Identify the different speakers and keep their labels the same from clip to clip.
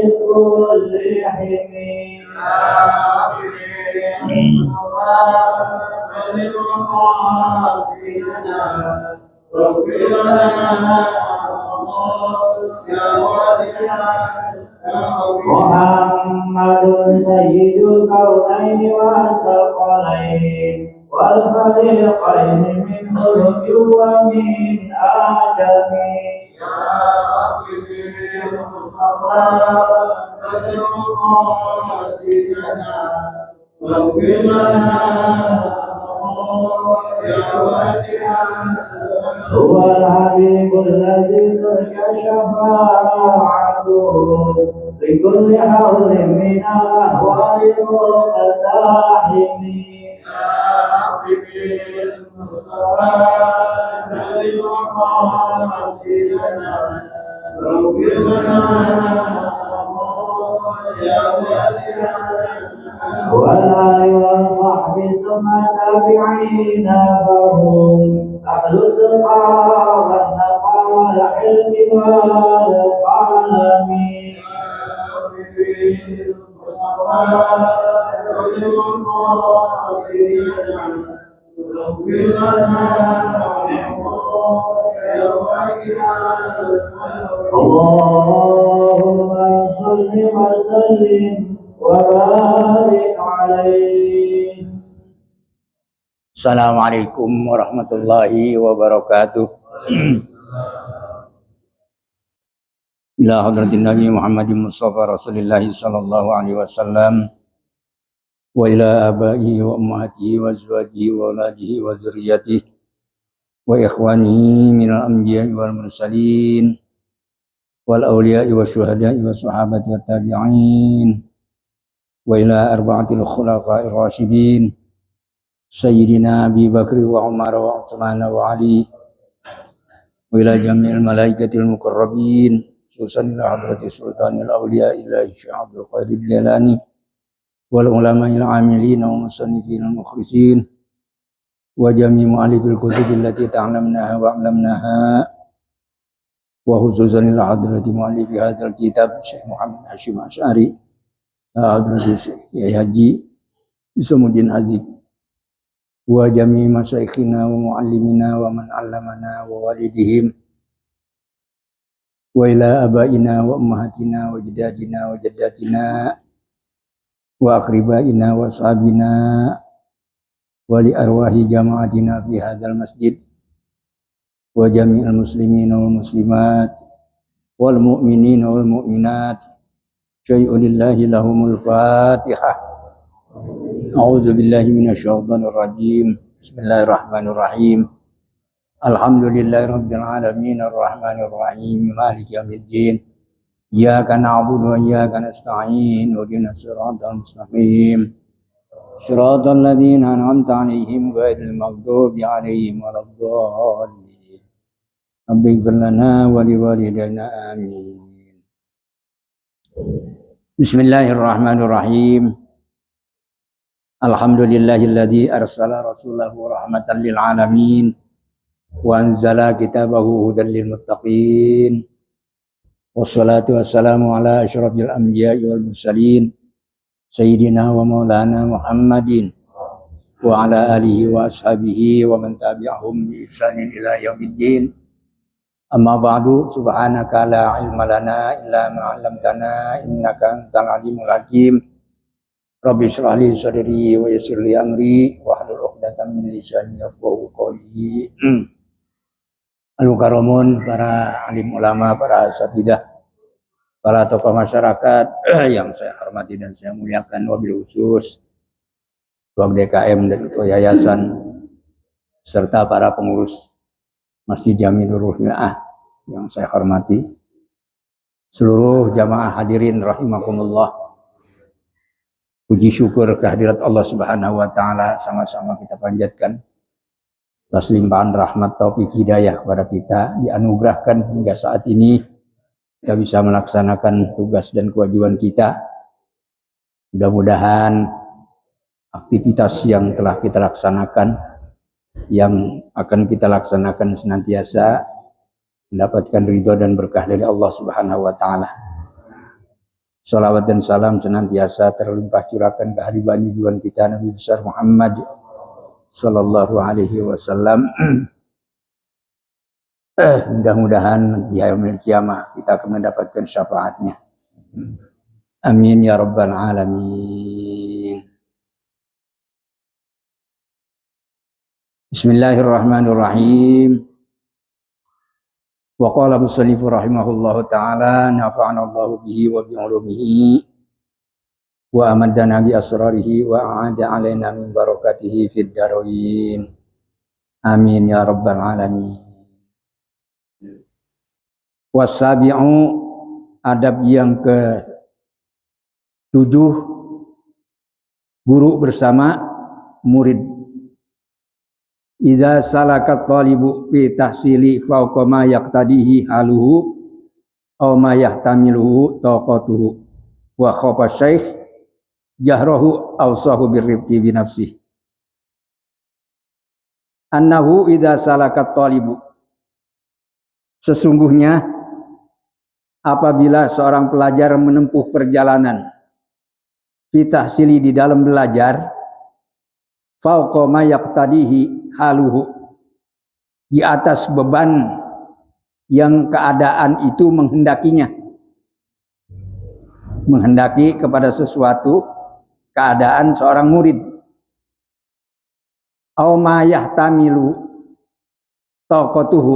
Speaker 1: كل حين محمد سيد الكونين والثقلين والفريقين من ملك ومن آدم يا رب بالمصطفى قاصدنا واغفر لنا يا واسع. هو الحبيب الذي ترجى شفاعته لكل حول من الأهوال المقتحم يا رب بالمصطفى قاصدنا واغفر لنا يا واسع. والآل والصحب ثم تابعين فهم أهل التقى والنقى والحلم والقلم اللهم صل وسلم وبارك عليه. Assalamualaikum warahmatullahi wabarakatuh. Ila hadratin Nabi Muhammadin Mustafa Rasulillahi sallallahu alaihi wasallam wa ila abaihi wa ummahatihi wa azwajihi wa auladihi wa dzurriyyatihi wa ikhwanihi minal anbiya'i wal mursalin wal awliya'i wa syuhada'i wa sahabati wa tabi'in wa ila arba'atil khulafa'ir rasyidin Sayyidina Abi Bakri wa Umar wa Uthman wa Ali wa ila jami'il malaikatil muqarrabin susan ila hadrati sultanil awliya ila Syekh Abdul Qadir Jalani wal ulama'il amilin wa musannifin mukhlisin wa jami' mu'allifil kutubil lati ta'lamnaha wa 'allamnaha wa khususan ila hadrati mu'allifi hadzal kitab Syekh Muhammad Hashim Asy'ari hadrati Syekh Haji Isamuddin Hazik wa jami' masyayikhina wa mu'allimina wa man 'allamana wa walidihim wa ila abaina wa ummahatina wa jaddatina wa jaddatina wa aqribaina wa ashabina wa li arwahi jama'atina fi hadzal masjid wa jami'il muslimina wal muslimat wal mu'minina wal mu'minat syai'un lillahi lahumul fatihah. A'udzu billahi minasyaitonir rajim. Bismillahirrahmanirrahim. Alhamdulillahi rabbil alamin arrahmanir rahim maliki yaumiddin. Iyyaka na'budu wa iyyaka nasta'in ihdinas siratal mustaqim. Siratal ladzina an'amta 'alaihim ghairil maghdubi 'alaihim waladdallin. Rabbighfir lana wa liwalidayna amin. Bismillahirrahmanirrahim. Alhamdulillahilladzi arsala rasulahu rahmatan lil alamin wa anzala kitabahu hudan lil muttaqin. Wassalatu wassalamu ala asyrafil anbiya'i wal mursalin sayyidina wa maulana Muhammadin wa ala alihi wa ashabihi wa man tabi'ahum bi ihsanin ila yaumiddin. Amma ba'du, subhanaka la ilma lana illa ma 'allamtana innaka antal alimul hakim. Rabbi shrah li sadri wa yassir li amri wa hlul 'uqdatam min lisani yafqahu qawli. Al-mukarramun, para alim ulama, para asatidzah, para tokoh masyarakat yang saya hormati dan saya muliakan, wabil khusus Ketua DKM dan Ketua Yayasan serta para pengurus Masjid Jamilur Ruhillah yang saya hormati, seluruh jamaah hadirin rahimakumullah. Puji syukur kehadirat Allah Subhanahu wa taala sama-sama kita panjatkan atas limpahan rahmat taufik hidayah kepada kita, dianugerahkan hingga saat ini kita bisa melaksanakan tugas dan kewajiban kita. Mudah-mudahan aktivitas yang telah kita laksanakan, yang akan kita laksanakan senantiasa mendapatkan ridho dan berkah dari Allah Subhanahu wa taala. Salawat dan salam senantiasa terlimpah curahkan ke habibani junjungan kita Nabi besar Muhammad sallallahu alaihi wasallam. Mudah-mudahan di yaumil kiamah kita akan mendapatkan syafaatnya. Amin ya rabbal alamin. Bismillahirrahmanirrahim. Wa qala musannifu rahimahullahu ta'ala nafa'ana Allahu bihi wa bi ulumihi wa amaddana bi asrarihi wa a'ada alaina min barakatihi fid darain. Amin ya rabbal alamin. Wasabi'u adab yang ke-7 guru bersama murid. Idza salakat talibu fi tahsili fawqa ma yaqtadihi haluhu aw ma yahtamiluhu taqatuhu wa khafa syaikh jahrahu awsahu birrifqi bi nafsihi annahu idza salakat talibu sesungguhnya apabila seorang pelajar menempuh perjalanan fi tahsili di dalam belajar fauqa ma yaqtadihi haluhu di atas beban yang keadaan itu menghendaki kepada sesuatu keadaan seorang murid au ma yahtamilu taqatuhu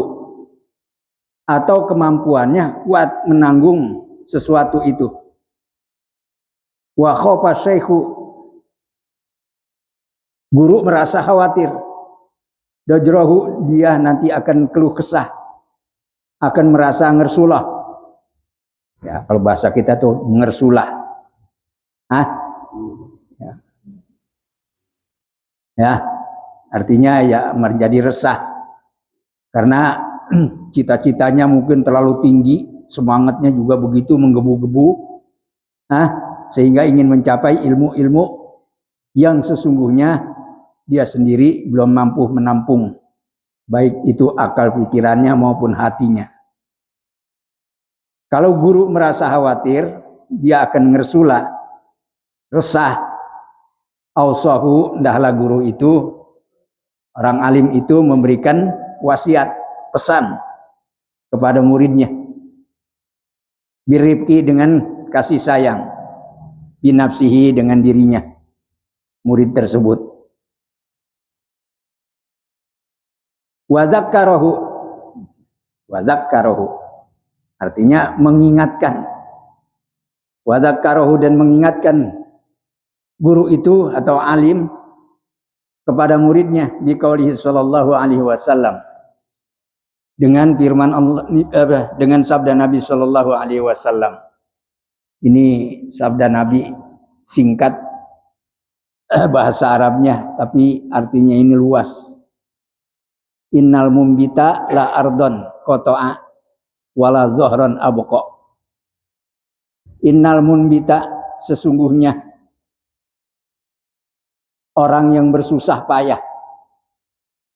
Speaker 1: atau kemampuannya kuat menanggung sesuatu itu wa khafa syaikhu guru merasa khawatir dajrahu dia nanti akan keluh kesah, akan merasa ngersulah. Ya, kalau bahasa kita tuh ngersulah. Ya, artinya ya menjadi resah. Karena cita-citanya mungkin terlalu tinggi, semangatnya juga begitu menggebu-gebu. Sehingga ingin mencapai ilmu-ilmu yang sesungguhnya dia sendiri belum mampu menampung, baik itu akal pikirannya maupun hatinya. Kalau guru merasa khawatir, dia akan ngersulah, resah. Ausahu, ndahlah guru itu, orang alim itu memberikan wasiat, pesan kepada muridnya. Birrifqi dengan kasih sayang, binafsihi dengan dirinya, murid tersebut. Wadzakarahu artinya mengingatkan. Wadzakarahu dan mengingatkan guru itu atau alim kepada muridnya biqaulihi sallallahu alaihi wasallam dengan firman Allah, dengan sabda Nabi sallallahu alaihi wasallam. Ini sabda Nabi singkat bahasa Arabnya tapi artinya ini luas. Innal mumbita la ardon koto'a wala zohron aboko. Innal mumbita sesungguhnya orang yang bersusah payah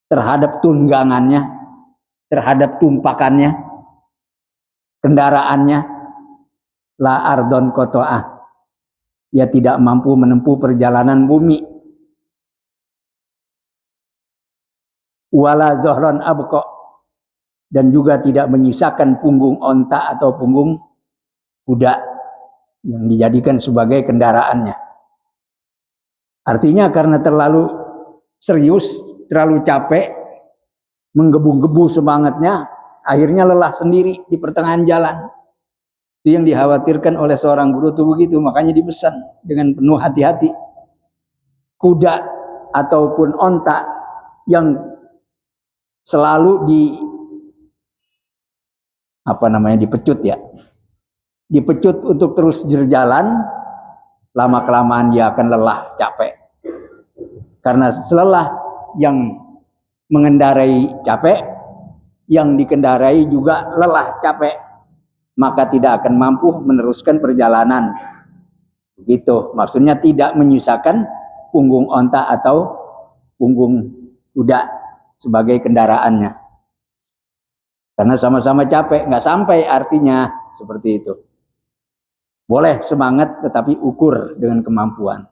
Speaker 1: terhadap tunggangannya, terhadap tumpakannya, kendaraannya, la ardon koto'a, ia tidak mampu menempuh perjalanan bumi. Wala zohron abko, dan juga tidak menyisakan punggung onta atau punggung kuda yang dijadikan sebagai kendaraannya. Artinya karena terlalu serius, terlalu capek, menggebu-gebu semangatnya, akhirnya lelah sendiri di pertengahan jalan. Itu yang dikhawatirkan oleh seorang guru itu begitu, makanya dipesan dengan penuh hati-hati. Kuda ataupun onta yang selalu dipecut ya. Dipecut untuk terus berjalan, lama-kelamaan dia akan lelah, capek. Karena selelah yang mengendarai capek, yang dikendarai juga lelah, capek, maka tidak akan mampu meneruskan perjalanan. Begitu, maksudnya tidak menyisakan punggung onta atau punggung kuda sebagai kendaraannya. Karena sama-sama capek, nggak sampai artinya seperti itu. Boleh semangat tetapi ukur dengan kemampuan.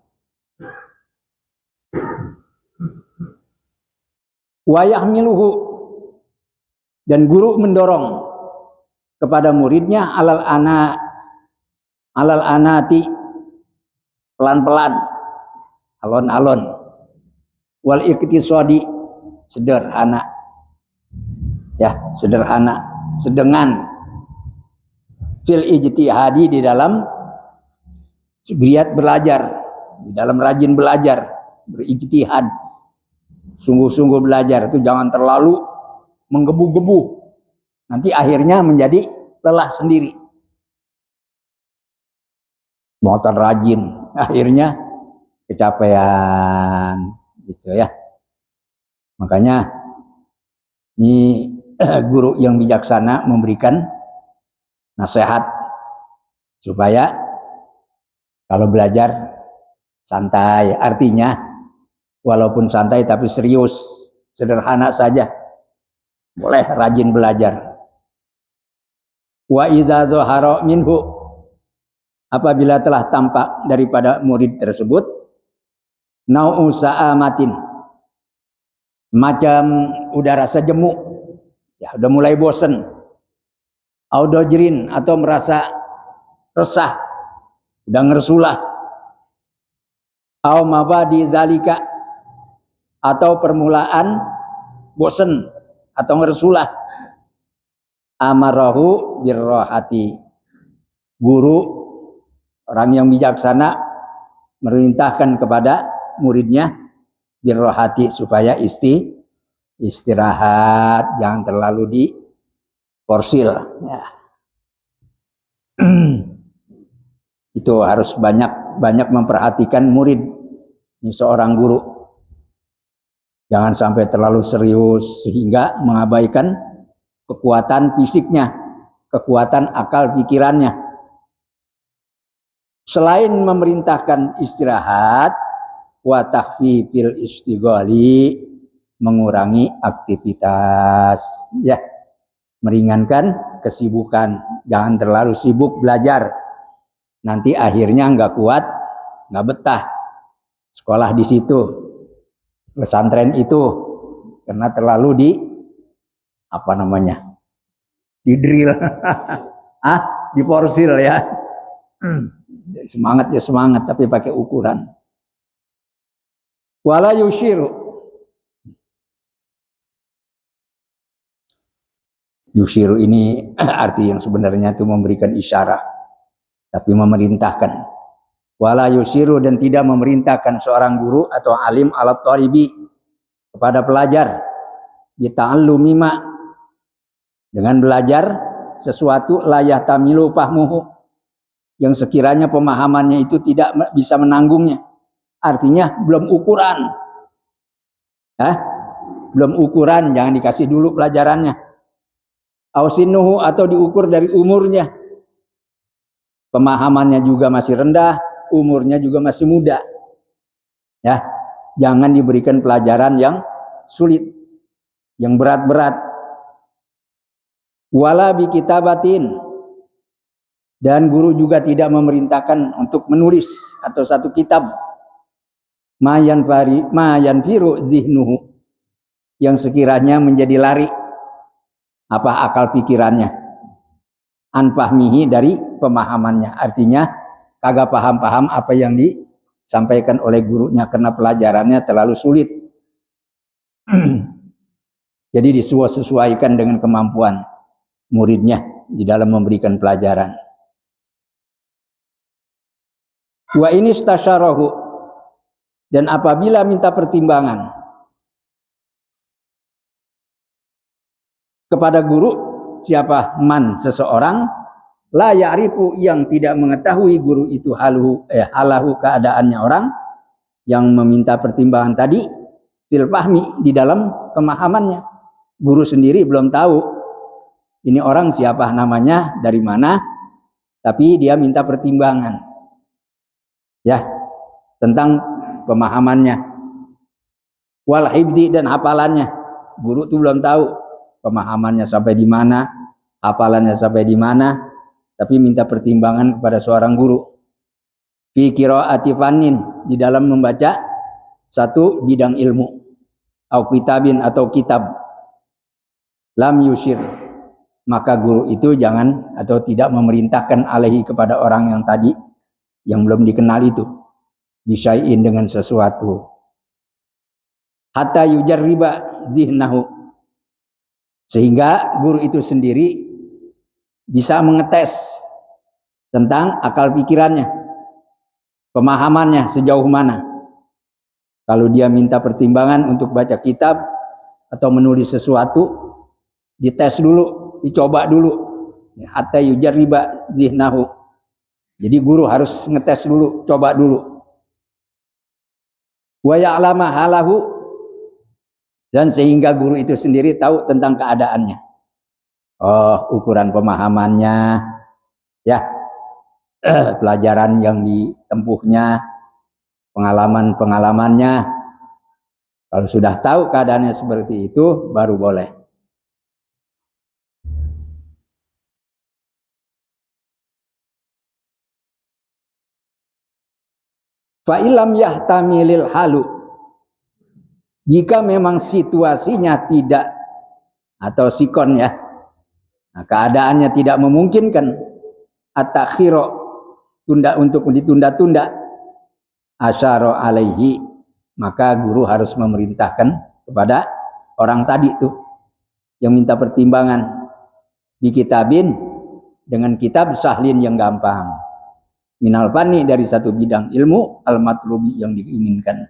Speaker 1: Wa yahmiluhu, dan guru mendorong kepada muridnya alal anati, pelan-pelan, alon-alon, wal iktisadi, sederhana, ya sederhana, sedengan, fil ijtihadi, di dalam giat belajar, di dalam rajin belajar, berijtihad, sungguh-sungguh belajar. Itu jangan terlalu menggebu-gebu, nanti akhirnya menjadi lelah sendiri. Motor rajin, akhirnya kecapean, gitu ya. Makanya ini guru yang bijaksana memberikan nasihat supaya kalau belajar santai, artinya walaupun santai tapi serius, sederhana saja, boleh rajin belajar. Wa idza dhahara minhu, apabila telah tampak daripada murid tersebut, nau'u sa'amatin, macam udah rasa jemu, ya udah mulai bosen, audojrin, atau merasa resah, udah ngersulah, au mabadi dzalika, atau permulaan bosen atau ngersulah, amarahu birrohati, guru, orang yang bijaksana, merintahkan kepada muridnya birrohati, supaya istirahat, jangan terlalu diporsil, ya. Itu harus banyak memperhatikan murid. Ini seorang guru, jangan sampai terlalu serius sehingga mengabaikan kekuatan fisiknya, kekuatan akal pikirannya. Selain memerintahkan istirahat, wa takhfifil istighali, mengurangi aktivitas, ya, meringankan kesibukan, jangan terlalu sibuk belajar, nanti akhirnya nggak kuat, nggak betah sekolah di situ, pesantren itu, karena terlalu di drill, diporsil, ya. Semangat ya semangat, tapi pakai ukuran. Wala yushiru, yushiru ini arti yang sebenarnya itu memberikan isyarat, tapi memerintahkan. Wala yushiru, dan tidak memerintahkan seorang guru atau alim alat thalibi, kepada pelajar, bita'allumi ma, dengan belajar sesuatu layah tamilu fahmuhu, yang sekiranya pemahamannya itu tidak bisa menanggungnya. Artinya belum ukuran, belum ukuran, jangan dikasih dulu pelajarannya. Ausinuhu, atau diukur dari umurnya, pemahamannya juga masih rendah, umurnya juga masih muda, ya. Jangan diberikan pelajaran yang sulit, yang berat-berat. Wala bi kitabatin, dan guru juga tidak memerintahkan untuk menulis atau satu kitab, mayan firu dzihnuhu, yang sekiranya menjadi lari akal pikirannya, anfahmihi, dari pemahamannya, artinya kagak paham apa yang disampaikan oleh gurunya karena pelajarannya terlalu sulit. Jadi disesuaikan dengan kemampuan muridnya di dalam memberikan pelajaran. Wa ini stasyarahu, dan apabila minta pertimbangan kepada guru, siapa man, seseorang, la ya'rifu, yang tidak mengetahui guru itu halahu, keadaannya orang yang meminta pertimbangan tadi, fil fahmi, di dalam pemahamannya. Guru sendiri belum tahu ini orang siapa namanya, dari mana, tapi dia minta pertimbangan, ya, tentang pemahamannya. Wal hifdzi, dan hafalannya, guru itu belum tahu pemahamannya sampai di mana, hafalannya sampai di mana, tapi minta pertimbangan kepada seorang guru. Fi qiraati fannin, di dalam membaca satu bidang ilmu, au kitabin atau kitab. Lam yusyir, maka guru itu jangan atau tidak memerintahkan alaihi kepada orang yang tadi yang belum dikenal itu bisyai'in dengan sesuatu. Hatta yujarriba zihnahu, sehingga guru itu sendiri bisa mengetes tentang akal pikirannya, pemahamannya sejauh mana. Kalau dia minta pertimbangan untuk baca kitab atau menulis sesuatu, dites dulu, dicoba dulu. Hatta yujarriba zihnahu. Jadi guru harus ngetes dulu, coba dulu. Wa ya'lama halahu, dan sehingga guru itu sendiri tahu tentang keadaannya. Oh, ukuran pemahamannya, ya, pelajaran yang ditempuhnya, pengalaman-pengalamannya. Kalau sudah tahu keadaannya seperti itu, baru boleh. Fa'ilam yahtamilil halu, jika memang situasinya tidak, atau sikon ya, nah, keadaannya tidak memungkinkan at-takhiro, tunda untuk ditunda-tunda, asyara alaihi, maka guru harus memerintahkan kepada orang tadi tuh yang minta pertimbangan di kitabin, dengan kitab sahlin yang gampang, minal fani, dari satu bidang ilmu, al-matlubi, yang diinginkan.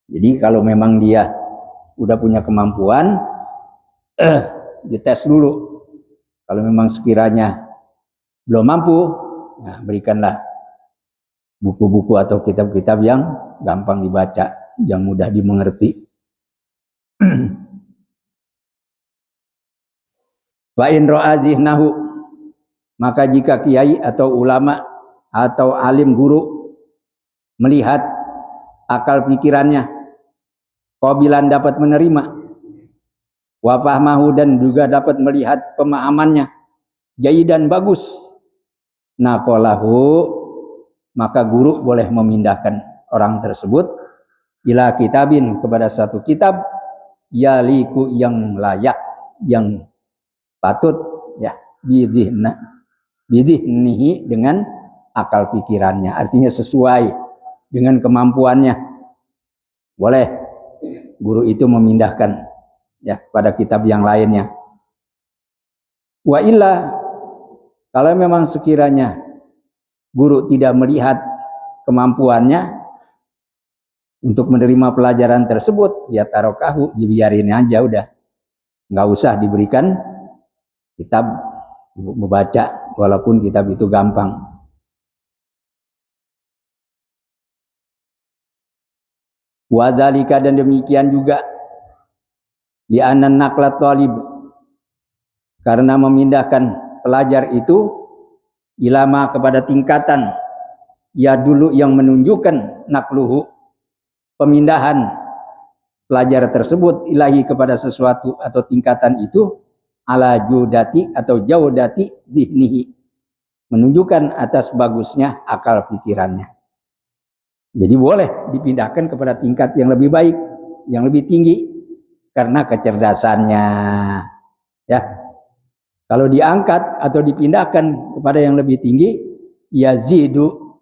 Speaker 1: Jadi kalau memang dia udah punya kemampuan, dites dulu. Kalau memang sekiranya belum mampu, nah berikanlah buku-buku atau kitab-kitab yang gampang dibaca, yang mudah dimengerti. Fa in ra'a zihnahu, maka jika kiai atau ulama atau alim guru melihat akal pikirannya, qabilan, dapat menerima, wa fahmahu, dan juga dapat melihat pemahamannya, jayyidan, bagus, naqalahu, maka guru boleh memindahkan orang tersebut ila kitabin, kepada satu kitab, yaliku, yang layak, yang patut, ya, bidihnihi, dengan akal pikirannya, artinya sesuai dengan kemampuannya. Boleh guru itu memindahkan, ya, pada kitab yang lainnya. Wa illa, kalau memang sekiranya guru tidak melihat kemampuannya untuk menerima pelajaran tersebut, ya tarokahu, dibiarin aja, udah nggak usah diberikan kitab membaca, walaupun kitab itu gampang. Wadzalika, dan demikian juga li'anna naqlat talib, karena memindahkan pelajar itu ilama, kepada tingkatan, ya dulu, yang menunjukkan nakluhu, pemindahan pelajar tersebut, ilahi, kepada sesuatu atau tingkatan itu, ala judati atau jaudati zihnihi, menunjukkan atas bagusnya akal pikirannya. Jadi boleh dipindahkan kepada tingkat yang lebih baik, yang lebih tinggi, karena kecerdasannya, ya. Kalau diangkat atau dipindahkan kepada yang lebih tinggi, yazidu,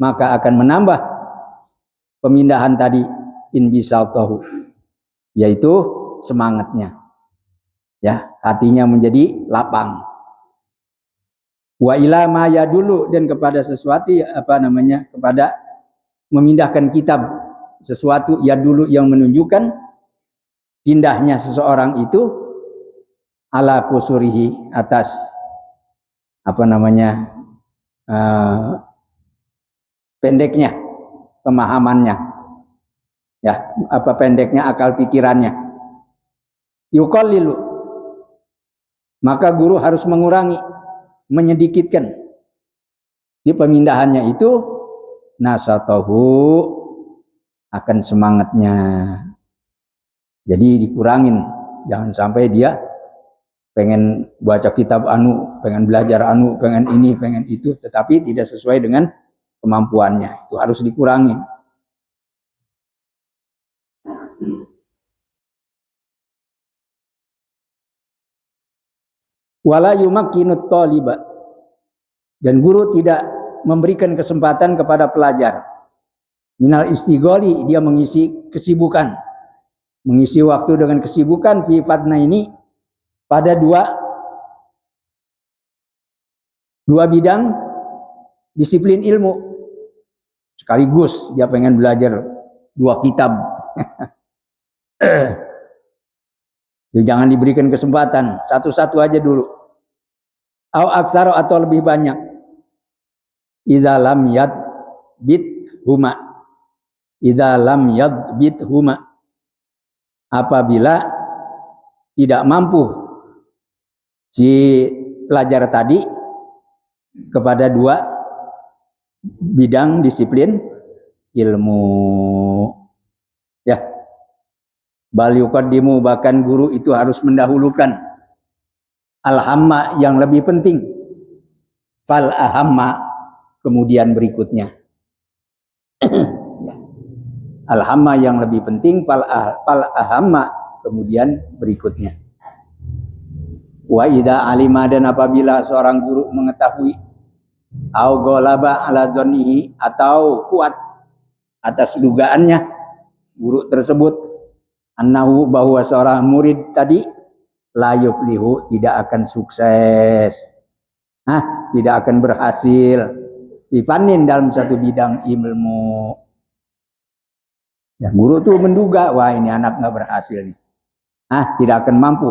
Speaker 1: maka akan menambah pemindahan tadi, in bisaltahu, yaitu semangatnya, ya, hatinya menjadi lapang. Wa ila ma yadulu, dan kepada sesuatu, kepada memindahkan kitab, sesuatu ya dulu, yang menunjukkan pindahnya seseorang itu, ala kusurihi, atas pendeknya pemahamannya, ya, pendeknya akal pikirannya. Yuqallilu, maka guru harus mengurangi, menyedikitkan di pemindahannya itu, nasatahu, akan semangatnya. Jadi dikurangin, jangan sampai dia pengen baca kitab anu, pengen belajar anu, pengen ini, pengen itu, tetapi tidak sesuai dengan kemampuannya. Itu harus dikurangi. Wala yumakkinut thaliba, dan guru tidak memberikan kesempatan kepada pelajar minal istigholi, dia mengisi kesibukan, mengisi waktu dengan kesibukan fi fadna ini pada dua bidang disiplin ilmu sekaligus. Dia pengen belajar 2 kitab. Jangan diberikan kesempatan, satu-satu aja dulu. Au aksaro, atau lebih banyak. Idza lam yadbit huma. Idza lam yadbit huma. Apabila tidak mampu si pelajar tadi kepada 2 bidang disiplin ilmu. Ya. Bal yuqaddimu, bahkan guru itu harus mendahulukan al-hamma, yang lebih penting, fal ahamma, kemudian berikutnya. Al-hamma yang lebih penting, fal ahamma, kemudian berikutnya. Wa idza alima, dan apabila seorang guru mengetahui, au ghalaba ala dzannihi, atau kuat atas dugaannya guru tersebut, annahu, bahwa seorang murid tadi la yuflihu, tidak akan sukses, tidak akan berhasil fifanin, dalam satu bidang ilmu. Ya, guru tuh menduga, wah ini anak nggak berhasil nih, tidak akan mampu.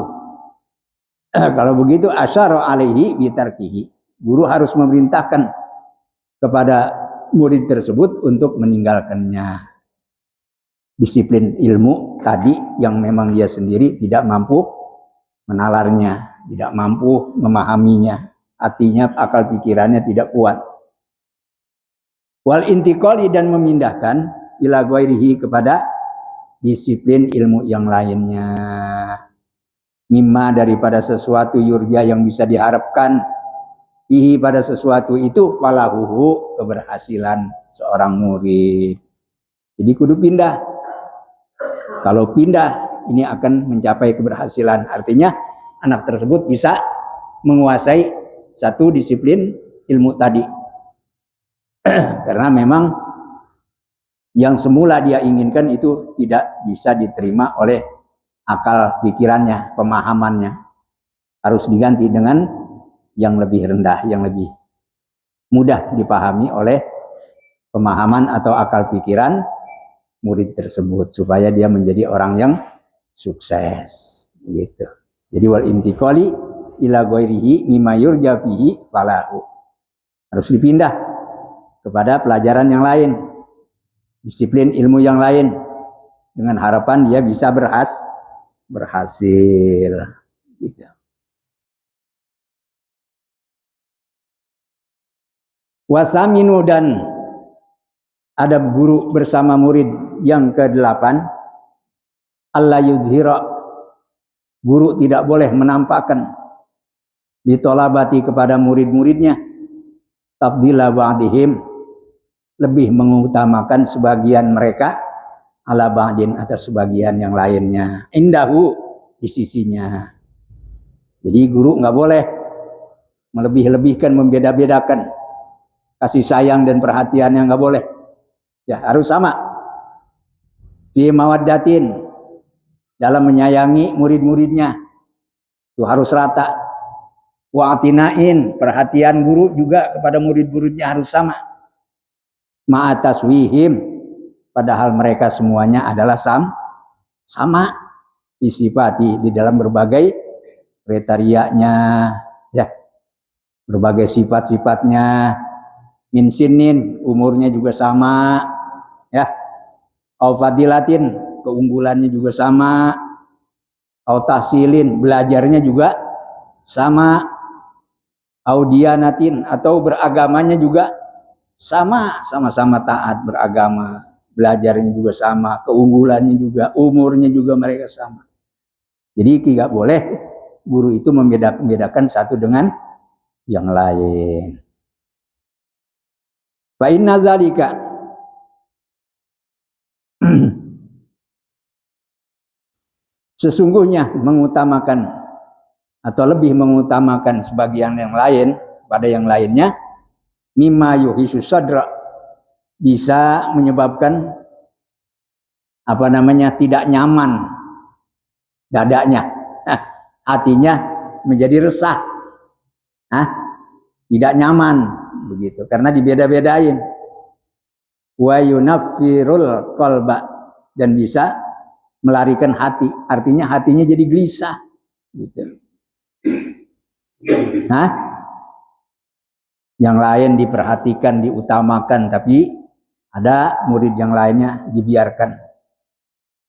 Speaker 1: Kalau begitu asyara alaihi bitarkihi, guru harus memerintahkan kepada murid tersebut untuk meninggalkannya disiplin ilmu tadi yang memang dia sendiri tidak mampu menalarnya, tidak mampu memahaminya, hatinya, akal pikirannya tidak kuat. Wal intiqali, dan memindahkan ila ghairihi, kepada disiplin ilmu yang lainnya. Mimma, daripada sesuatu yurja, yang bisa diharapkan, ihi, pada sesuatu itu, falahuhu, keberhasilan seorang murid. Jadi kudu pindah. Kalau pindah, ini akan mencapai keberhasilan. Artinya anak tersebut bisa menguasai satu disiplin ilmu tadi. Karena memang yang semula dia inginkan itu tidak bisa diterima oleh akal pikirannya, pemahamannya. Harus diganti dengan yang lebih rendah, yang lebih mudah dipahami oleh pemahaman atau akal pikiran murid tersebut, supaya dia menjadi orang yang sukses, gitu. Jadi wal intiqali ila ghairihi mimma yurja fihi falahu, harus dipindah kepada pelajaran yang lain, disiplin ilmu yang lain, dengan harapan dia bisa berhasil, gitu. Wasaminu, dan adab guru bersama murid yang ke-8, alla yudhira, guru tidak boleh menampakkan ditolabati kepada murid-muridnya tafdila ba'dihim, lebih mengutamakan sebagian mereka ala ba'din, atas sebagian yang lainnya, indahu, di sisinya. Jadi guru nggak boleh melebih-lebihkan, membeda-bedakan kasih sayang dan perhatian, yang nggak boleh. Ya, harus sama. Fi mawaddatin, dalam menyayangi murid-muridnya, itu harus rata. Wa atinain, perhatian guru juga kepada murid-muridnya harus sama. Ma'ataswihim, padahal mereka semuanya adalah sama disifati, di dalam berbagai kriterianya, ya, berbagai sifat-sifatnya. Min sinin, umurnya juga sama, ya. Au fadilatin, keunggulannya juga sama. Au tahsilin, belajarnya juga sama. Au dianatin, atau beragamanya juga sama-sama taat beragama, belajarnya juga sama, keunggulannya juga, umurnya juga mereka sama. Jadi tidak boleh guru itu membedakan satu dengan yang lain. Fa inna zalika sesungguhnya mengutamakan atau lebih mengutamakan sebagian yang lain pada yang lainnya, mimma yuhisu sadra, bisa menyebabkan tidak nyaman dadanya, hatinya menjadi resah, tidak nyaman begitu karena dibeda-bedain. Wa yunaffirul qalba, dan bisa melarikan hati, artinya hatinya jadi gelisah gitu. Yang lain diperhatikan, diutamakan, tapi ada murid yang lainnya dibiarkan,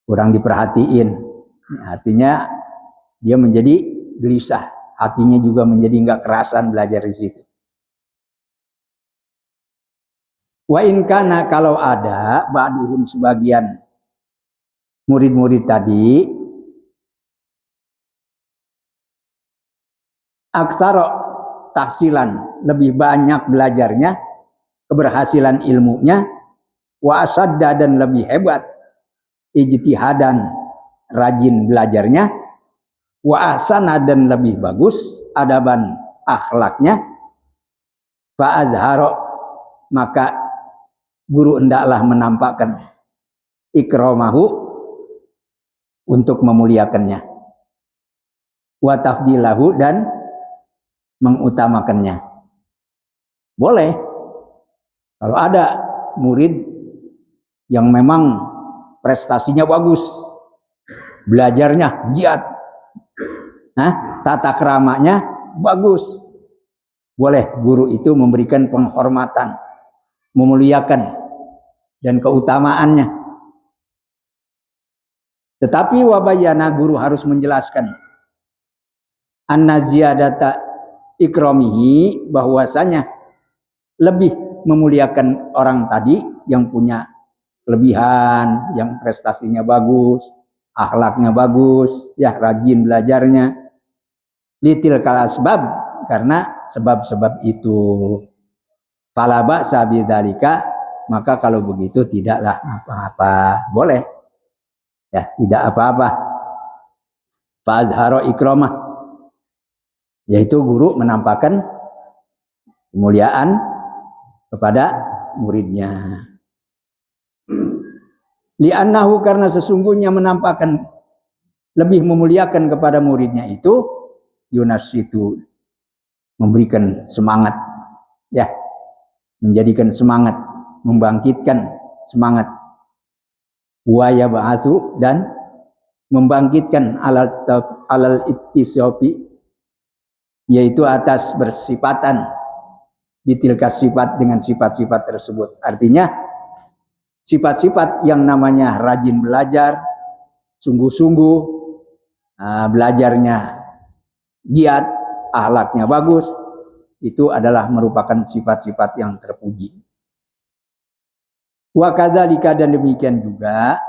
Speaker 1: kurang diperhatiin, artinya dia menjadi gelisah, hatinya juga menjadi nggak kerasan belajar di situ. Wa in kana, kalau ada ba'duhum sebagian murid-murid tadi, aksara tahsilan, lebih banyak belajarnya, keberhasilan ilmunya, wa asadda, dan lebih hebat ijtihadan, rajin belajarnya, wa ahsana, dan lebih bagus adaban, akhlaknya, fa azhara, maka guru hendaklah menampakkan ikramahu, untuk memuliakannya, wa tafdilahu, dan mengutamakannya. Boleh kalau ada murid yang memang prestasinya bagus, belajarnya giat, tata keramanya bagus, boleh guru itu memberikan penghormatan, memuliakan, dan keutamaannya. Tetapi wabayana, guru harus menjelaskan, anna ziyadata ikramihi, bahwasanya lebih memuliakan orang tadi yang punya kelebihan, yang prestasinya bagus, akhlaknya bagus, ya rajin belajarnya, litil kalasbab, karena sebab-sebab itu. Fala ba'sa bidzalika, maka kalau begitu tidaklah apa-apa, boleh ya, tidak apa-apa. Fa azhara ikramah, yaitu guru menampakkan kemuliaan kepada muridnya. Li'annahu, karena sesungguhnya menampakkan, lebih memuliakan kepada muridnya itu, yunasitu, memberikan semangat, ya, menjadikan semangat, membangkitkan semangat, wa yab'atsu, dan membangkitkan alal ittisofi, yaitu atas bersifatan, bitilka sifat, dengan sifat-sifat tersebut. Artinya sifat-sifat yang namanya rajin belajar, sungguh-sungguh, belajarnya giat, akhlaknya bagus, itu adalah merupakan sifat-sifat yang terpuji. Wa kadzalika, dan demikian juga,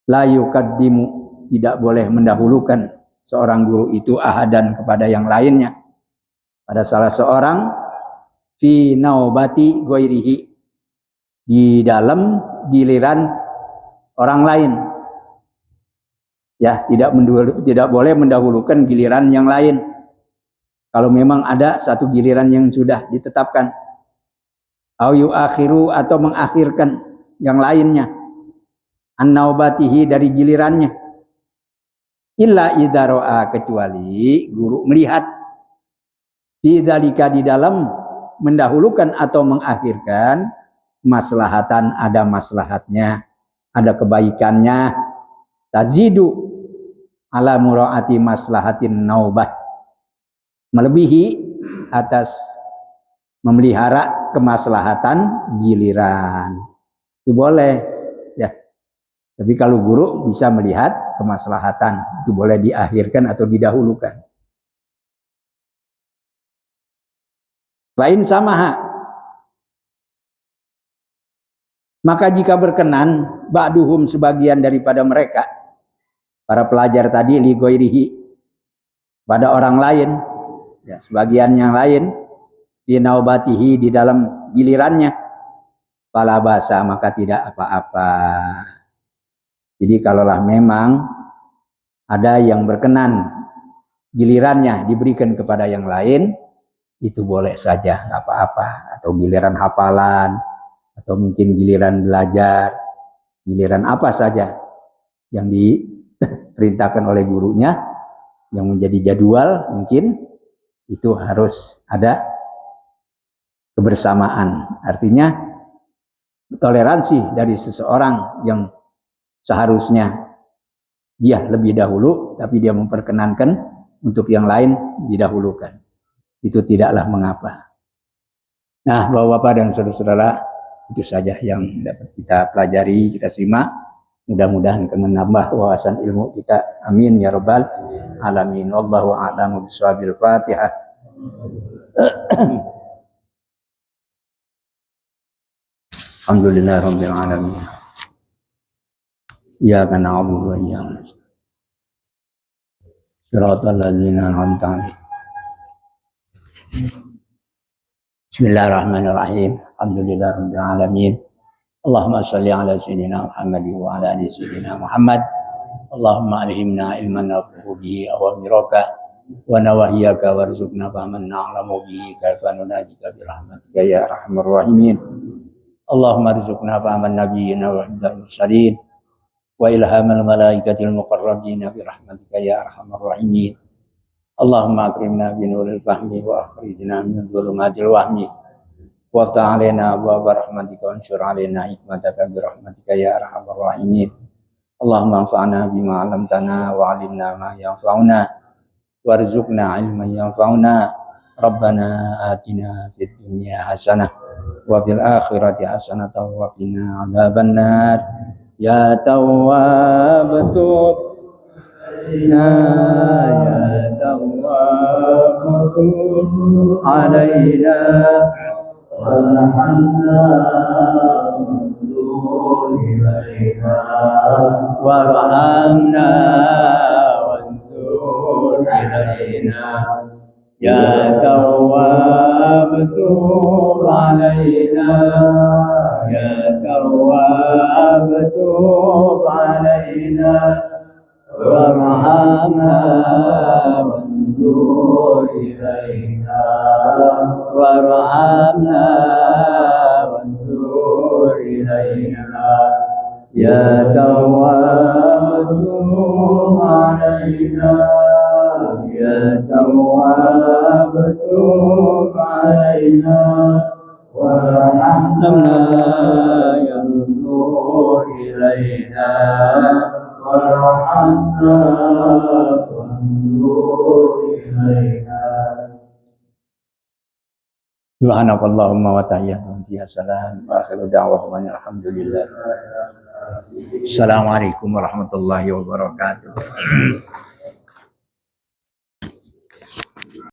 Speaker 1: la yuqaddimu, tidak boleh mendahulukan seorang guru itu ahadan, kepada yang lainnya, pada salah seorang, fi naubati ghairihi, di dalam giliran orang lain. Ya, tidak boleh mendahulukan giliran yang lain. Kalau memang ada satu giliran yang sudah ditetapkan, au yuakhiru, atau mengakhirkan yang lainnya, an naubatihi, dari gilirannya, illa idza ra'a, kecuali guru melihat, fi dzalika, di dalam mendahulukan atau mengakhirkan, maslahatan, ada maslahatnya, ada kebaikannya, tazidu ala muraati maslahatin naubah, melebihi atas memelihara kemaslahatan giliran. Itu boleh ya. Tapi kalau guru bisa melihat kemaslahatan, itu boleh diakhirkan atau didahulukan. Fa'in samaha, maka jika berkenan, ba'duhum, sebagian daripada mereka, para pelajar tadi, li ghairihi, pada orang lain, ya, sebagian yang lain, fi naubatihi, di dalam gilirannya, fala basa, maka tidak apa-apa. Jadi kalaulah memang ada yang berkenan gilirannya diberikan kepada yang lain, itu boleh saja, nggak apa-apa. Atau giliran hafalan, atau mungkin giliran belajar, giliran apa saja yang diperintahkan oleh gurunya, yang menjadi jadwal mungkin, itu harus ada kebersamaan. Artinya toleransi dari seseorang yang seharusnya dia lebih dahulu, tapi dia memperkenankan untuk yang lain didahulukan. Itu tidaklah mengapa. Nah, Bapak-bapak dan saudara-saudara, itu saja yang dapat kita pelajari, kita simak. Mudah-mudahan menambah wawasan ilmu kita. Amin ya rabbal alamin. Wallahu a'lamu bishawab. Fatihah. Alhamdulillah rabbil alamin. Iyyaka na'budu wa iyyaka nasta'in. Shiratal ladzina an'amta 'alaihim. Bismillahirrahmanirrahim. Alhamdulillah rabbil alamin. Allahumma shalli ala sayyidina Muhammad wa ala ali sayyidina Muhammad. Allahumma alhimna ilman naf'u bihi awamiraka wa nawahiyaka warzuqna fahman na'lamu bihi kaifa nunajika bi rahmatika ya arhamar rahimin. Allahumma rizqna fahman nabiyina wa hifdzal mursalin wa ilhamal malaikatil muqarrabin bi rahmatika ya arhamar rahimin. Allahumma akrimna bi nuril fahmi wa akhrijna min dhulumatil wahmi waftah alaina abwaaba rahmatika wansur alaina hikmataka bi rahmatika ya arhamar rahimin. Allahumma anfa'na bima 'allamtana wa 'allimna ma yanfa'una warzuqna 'ilman yanfa'una. Rabbana atina fid dunya hasanah wa fil akhirati hasanah wa qina adzabannar. Ya Tawwab tub alaina, ya Tawwab tub alaina warhamna wanzur ilaina warhamna wanzur ilaina. Ya Tawwab tub alaina, ya Tawwab tub alaina warhamna wanzur ilaina warhamna wanzur ilaina. Ya Tawwab tub alaina, ya Tawwab tub alaina warhamna yanzur ilaina warhamna wanzur ilaina. Subhanakallahumma wa tahiyyatuhum fiha salam wa akhiru da'wahum alhamdulillah. Assalamualaikum warahmatullahi wabarakatuh.